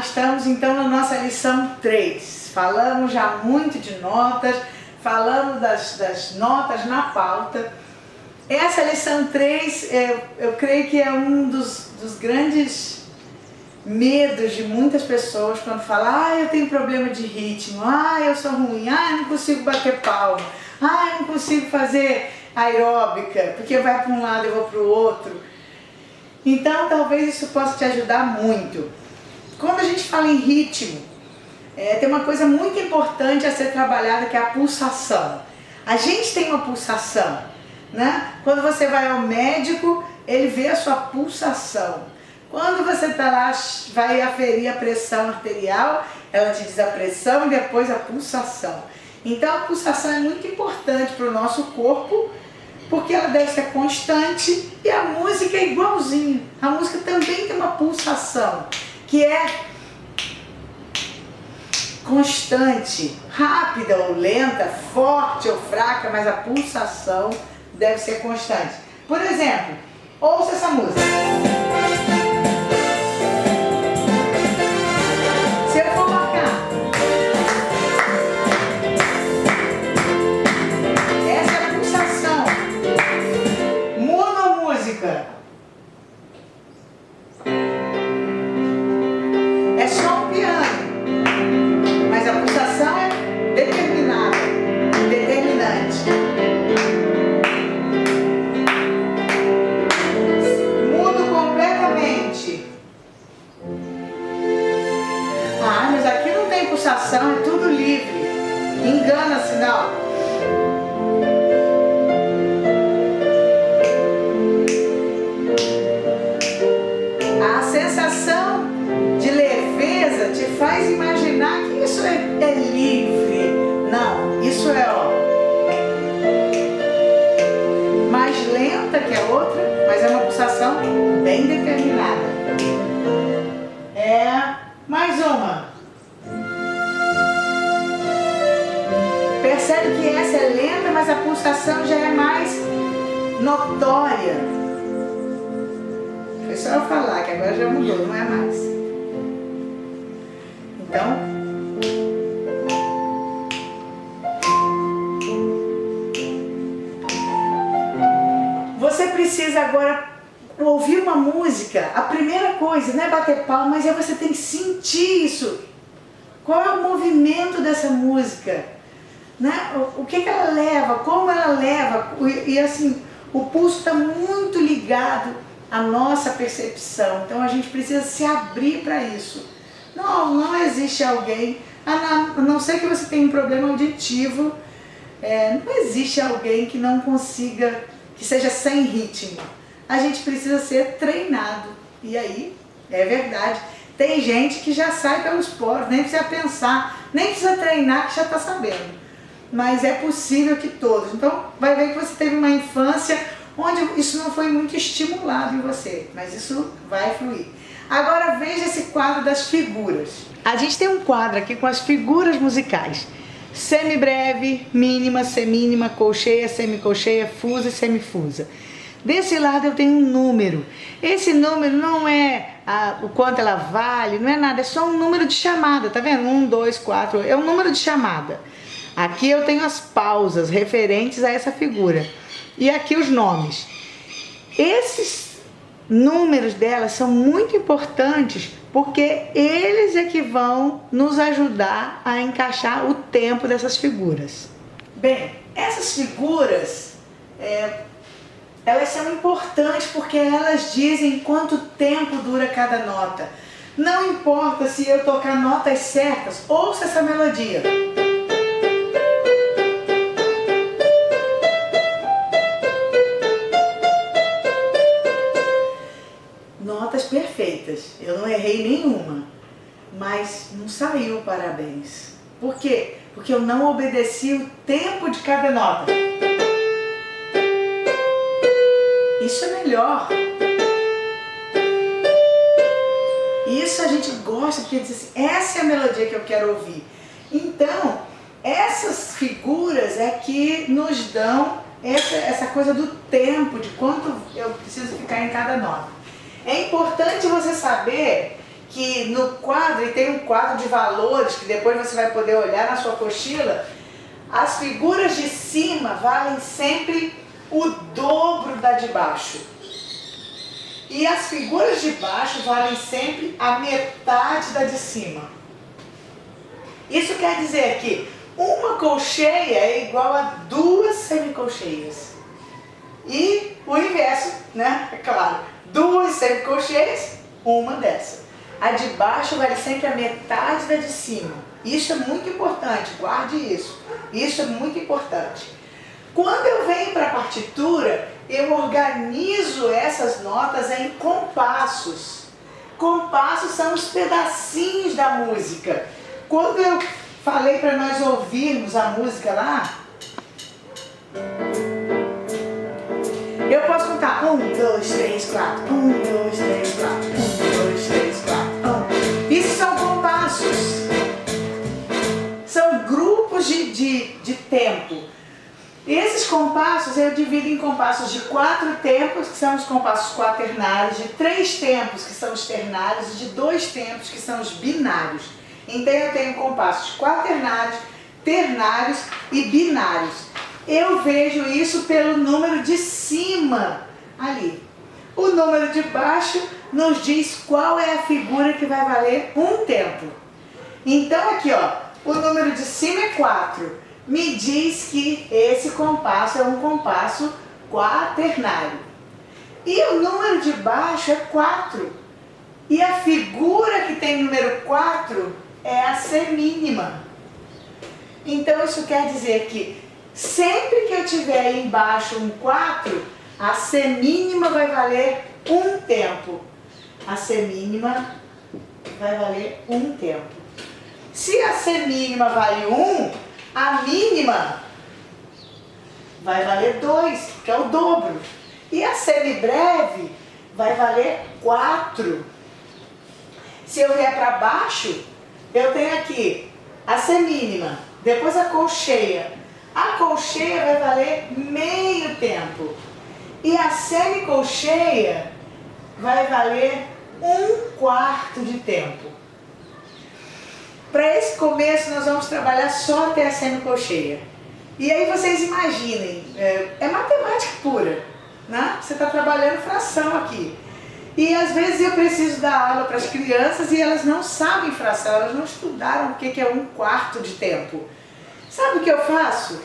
estamos então na nossa lição 3. Falamos já muito de notas, falamos das notas na pauta. Essa lição 3, eu creio que é um dos grandes medos de muitas pessoas quando falam: eu tenho problema de ritmo, eu sou ruim, eu não consigo bater palma, eu não consigo fazer aeróbica, porque vai para um lado e eu vou para o outro. Então talvez isso possa te ajudar muito. Quando a gente fala em ritmo, tem uma coisa muito importante a ser trabalhada, que é a pulsação. A gente tem uma pulsação, né? Quando você vai ao médico, ele vê a sua pulsação. Quando você está lá, vai aferir a pressão arterial, ela te diz a pressão e depois a pulsação. Então a pulsação é muito importante para o nosso corpo, porque ela deve ser constante, e a música é igualzinho. A música também tem uma pulsação, que é constante, rápida ou lenta, forte ou fraca, mas a pulsação deve ser constante. Por exemplo, ouça essa música. Se eu for marcar, essa é a pulsação. Muda a música. É só um piano, mas a pulsação é determinada, determinante. Mudo completamente. Mas aqui não tem pulsação, é tudo livre. Engana-se, não. A sensação de leveza te faz imaginar que isso é livre. Não, isso é mais lenta que a outra, mas é uma pulsação bem determinada. Mais uma. Percebe que essa é lenta, mas a pulsação já é mais notória. Foi só eu falar, que agora já mudou, não é mais. Então, você precisa agora ouvir uma música. A primeira coisa não é bater palma, mas você tem que sentir isso. Qual é o movimento dessa música? Né? O que ela leva, como ela leva. E assim, o pulso está muito ligado à nossa percepção. Então a gente precisa se abrir para isso. Não existe alguém, a não ser que você tenha um problema auditivo, não existe alguém que não consiga, que seja sem ritmo. A gente precisa ser treinado. E aí, é verdade, tem gente que já sai pelos poros, nem precisa pensar, nem precisa treinar, que já está sabendo. Mas é possível que todos. Então, vai ver que você teve uma infância onde isso não foi muito estimulado em você, mas isso vai fluir. Agora veja esse quadro das figuras. A gente tem um quadro aqui com as figuras musicais: semibreve, mínima, semínima, colcheia, semicolcheia, fusa e semifusa. Desse lado eu tenho um número. Esse número não é o quanto ela vale, não é nada, é só um número de chamada, tá vendo? 1, 2, 4, é um número de chamada. Aqui eu tenho as pausas referentes a essa figura. E aqui os nomes. Esses números delas são muito importantes, porque eles é que vão nos ajudar a encaixar o tempo dessas figuras. Bem, essas figuras, elas são importantes porque elas dizem quanto tempo dura cada nota. Não importa se eu tocar notas certas, ouça essa melodia. Notas perfeitas, eu não errei nenhuma, mas não saiu parabéns. Por quê? Porque eu não obedeci o tempo de cada nota. Isso é melhor. Isso a gente gosta, porque diz assim, essa é a melodia que eu quero ouvir. Então, essas figuras é que nos dão essa coisa do tempo, de quanto eu preciso ficar em cada nota. É importante você saber que no quadro, e tem um quadro de valores que depois você vai poder olhar na sua apostila, as figuras de cima valem sempre o dobro da de baixo. E as figuras de baixo valem sempre a metade da de cima. Isso quer dizer que uma colcheia é igual a 2 semicolcheias. E o inverso, né? É claro, 2 semicolcheias, uma dessa. A de baixo vale sempre a metade da de cima. Isso é muito importante, guarde isso. Isso é muito importante. Quando eu venho para a partitura, eu organizo essas notas em compassos. Compassos são os pedacinhos da música. Quando eu falei para nós ouvirmos a música lá, eu posso contar 1, 2, 3, 4, 1, 2, 3, 4, 1, 2, 3, 4, 1. Isso são compassos. São grupos de tempo. E esses compassos eu divido em compassos de 4 tempos, que são os compassos quaternários, de 3 tempos, que são os ternários, e de 2 tempos, que são os binários. Então eu tenho compassos quaternários, ternários e binários. Eu vejo isso pelo número de cima ali. O número de baixo nos diz qual é a figura que vai valer um tempo. Então aqui, ó, o número de cima é 4. Me diz que esse compasso é um compasso quaternário. E o número de baixo é 4. E a figura que tem número 4 é a semínima. Então isso quer dizer que sempre que eu tiver aí embaixo um 4, a semínima vai valer um tempo. A semínima vai valer um tempo. Se a semínima vale 1, a mínima vai valer 2, que é o dobro. E a semibreve vai valer 4. Se eu vier para baixo, eu tenho aqui a semínima, depois a colcheia. A colcheia vai valer meio tempo. E a semicolcheia vai valer 1/4 de tempo. Para esse começo nós vamos trabalhar só até a semicolcheia. E aí vocês imaginem, é matemática pura, né? Você está trabalhando fração aqui. E às vezes eu preciso dar aula para as crianças e elas não sabem fração, elas não estudaram o que é 1/4 de tempo. Sabe o que eu faço?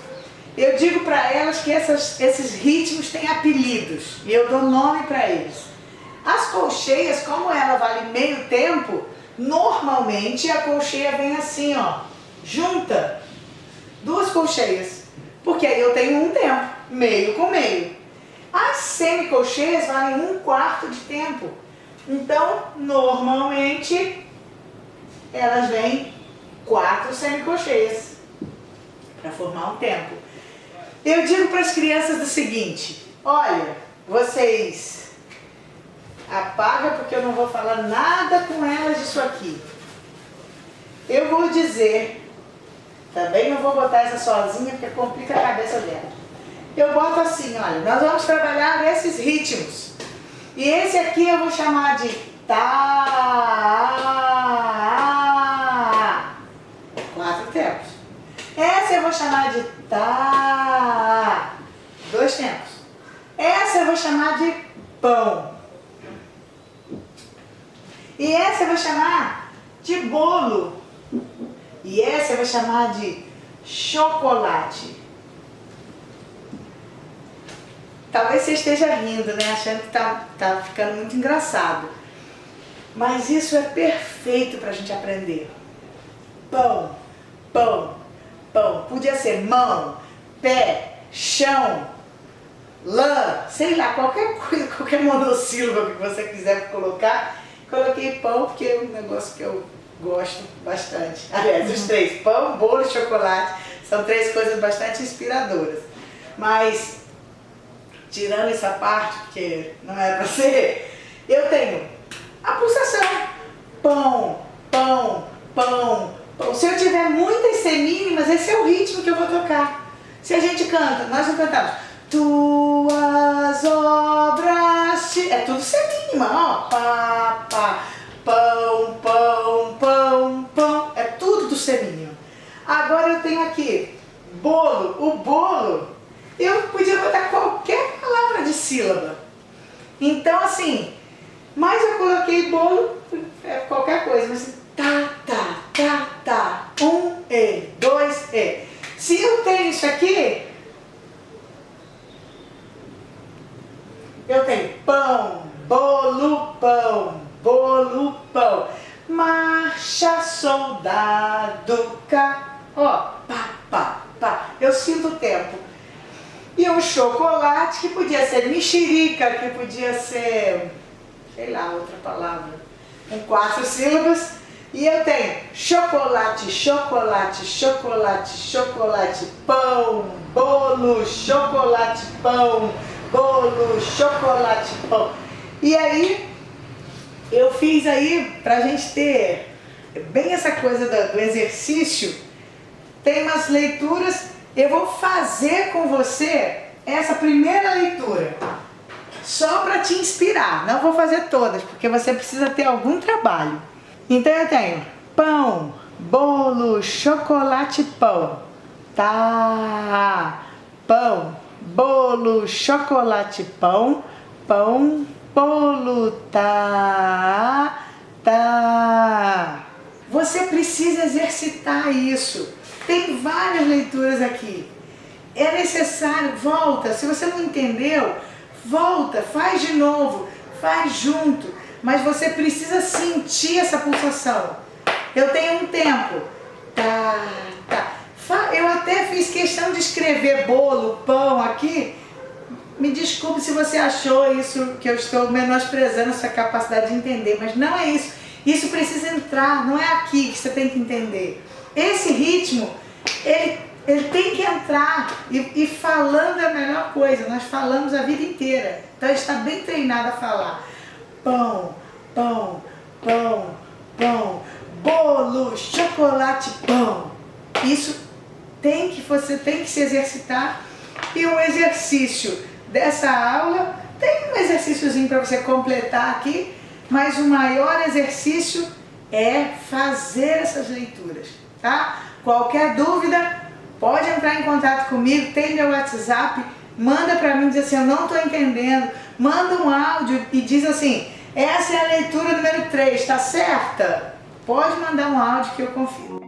Eu digo para elas que esses ritmos têm apelidos e eu dou nome para eles. As colcheias, como ela vale meio tempo, normalmente a colcheia vem assim, ó, junta, 2 colcheias, porque aí eu tenho um tempo, meio com meio. As semicolcheias valem 1/4 de tempo, então normalmente elas vêm 4 semicolcheias para formar um tempo. Eu digo para as crianças o seguinte: olha, vocês apaga porque eu não vou falar nada com elas disso aqui. Eu vou dizer, também não vou botar essa sozinha porque complica a cabeça dela. Eu boto assim, olha, nós vamos trabalhar esses ritmos. E esse aqui eu vou chamar de tá, 4 tempos. Essa eu vou chamar de tá, 2 tempos. Essa eu vou chamar de pão. E essa eu vou chamar de bolo. E essa eu vou chamar de chocolate. Talvez você esteja rindo, né? Achando que tá ficando muito engraçado. Mas isso é perfeito para a gente aprender. Pão, pão, pão. Podia ser mão, pé, chão, lã, sei lá, qualquer coisa, qualquer monossílabo que você quiser colocar. Coloquei pão porque é um negócio que eu gosto bastante. Aliás, os 3, pão, bolo e chocolate, são 3 coisas bastante inspiradoras. Mas, tirando essa parte, porque não é para ser, eu tenho a pulsação. Pão, pão, pão, pão. Se eu tiver muitas semínimas, esse é o ritmo que eu vou tocar. Se a gente canta, nós não cantamos tuas obras, é tudo semínima, ó, pá, pá, pão, pão. aqui, bolo, o bolo, eu podia botar qualquer palavra de sílaba. Então assim, mas eu coloquei bolo, qualquer coisa, mas tá, 1 E, 2 E. Se eu tenho isso aqui, eu tenho pão, bolo, pão, marcha, soldado, ó, pá, eu sinto o tempo. E um chocolate que podia ser mexerica, que podia ser, sei lá, outra palavra, com 4 sílabas. E eu tenho chocolate, pão, bolo, chocolate, pão, bolo, chocolate, pão. E aí, eu fiz aí, pra gente ter bem essa coisa do exercício, tem umas leituras, eu vou fazer com você essa primeira leitura, só para te inspirar, não vou fazer todas, porque você precisa ter algum trabalho. Então eu tenho pão, bolo, chocolate, pão, tá, pão, bolo, chocolate, pão, pão, bolo, tá. Você precisa exercitar isso. Tem várias leituras aqui. É necessário, volta. Se você não entendeu, volta, faz de novo, faz junto. Mas você precisa sentir essa pulsação. Eu tenho um tempo. Tá. Eu até fiz questão de escrever bolo, pão aqui. Me desculpe se você achou isso, que eu estou menosprezando a sua capacidade de entender, mas não é isso. Isso precisa entrar, não é aqui que você tem que entender. Esse ritmo, ele tem que entrar e falando é a melhor coisa. Nós falamos a vida inteira, então a gente está bem treinado a falar. Pão, bolo, chocolate, pão. Isso você tem que se exercitar. E o exercício dessa aula, tem um exercíciozinho para você completar aqui, mas o maior exercício é fazer essas leituras, tá? Qualquer dúvida, pode entrar em contato comigo, tem meu WhatsApp, manda para mim, diz assim, eu não estou entendendo, manda um áudio e diz assim, essa é a leitura número 3, tá certa? Pode mandar um áudio que eu confio.